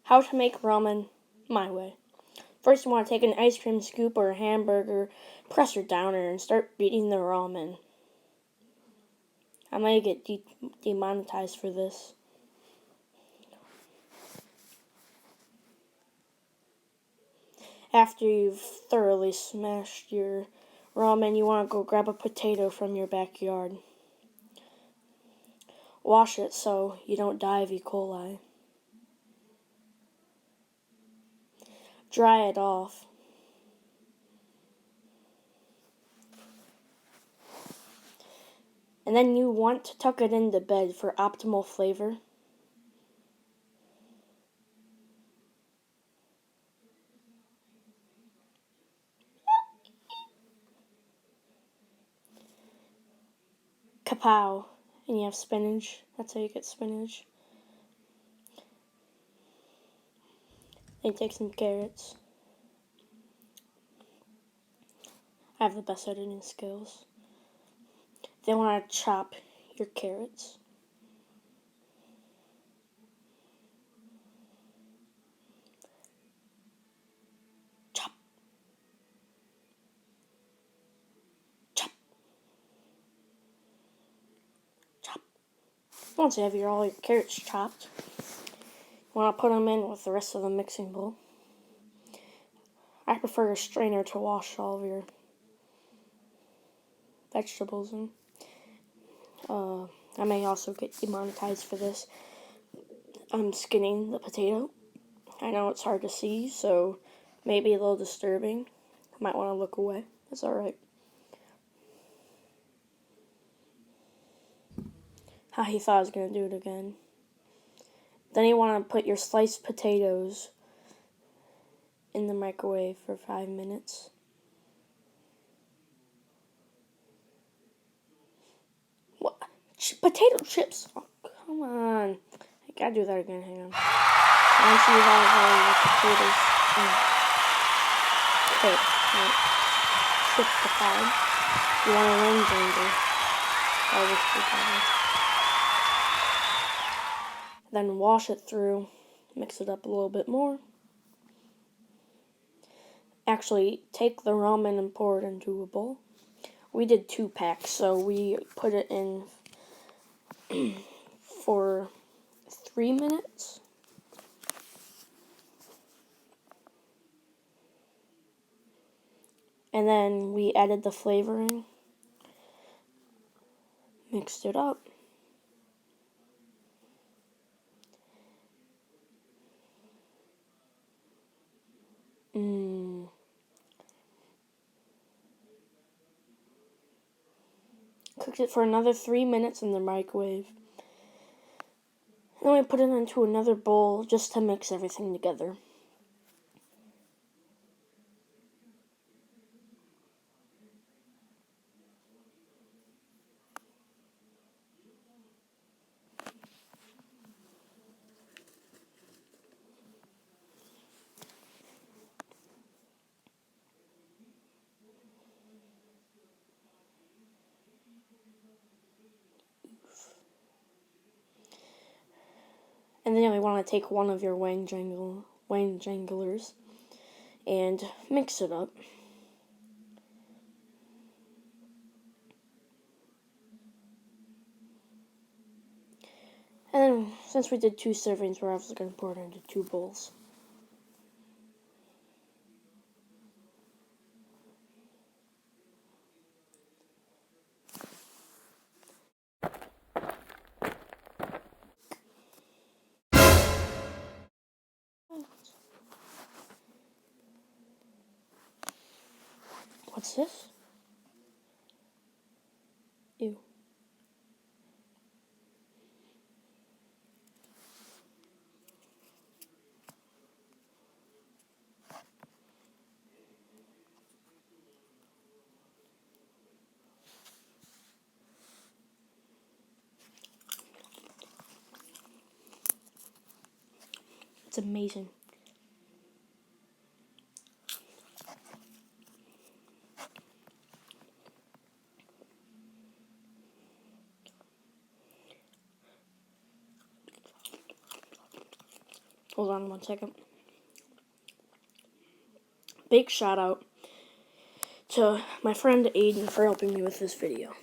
How to make ramen my way. First, you want to take an ice cream scoop or a hamburger, press your downer, and start beating the ramen. I might get demonetized for this. After you've thoroughly smashed your ramen, you want to go grab a potato from your backyard. Wash it so you don't die of E. coli. Dry it off. And then you want to tuck it into bed for optimal flavor. Kapow. And you have spinach. That's how you get spinach. Then take some carrots. I have the best editing skills. Then want to chop your carrots. Chop. Chop. Chop. Once you have all your carrots chopped, you want to put them in with the rest of the mixing bowl. I prefer a strainer to wash all of your vegetables in. I may also get demonetized for this. I'm skinning the potato. I know it's hard to see, so maybe a little disturbing. Might want to look away. That's alright. He thought I was going to do it again. Then you want to put your sliced potatoes in the microwave for 5 minutes. What? Potato chips? Oh, come on. I gotta do that again. Hang on. Once you have all your potatoes cooked, chips to 5, you want to ring ginger. Then wash it through, mix it up a little bit more. Actually, take the ramen and pour it into a bowl. We did 2 packs, so we put it in for 3 minutes. And then we added the flavoring, mixed it up. Cooked it for another 3 minutes in the microwave. Then we put it into another bowl just to mix everything together. And then we want to take one of your wang janglers and mix it up. And then, since we did 2 servings, we're obviously going to pour it into 2 bowls. What's this? Ew. It's amazing. Hold on 1 second. Big shout out to my friend Aiden for helping me with this video.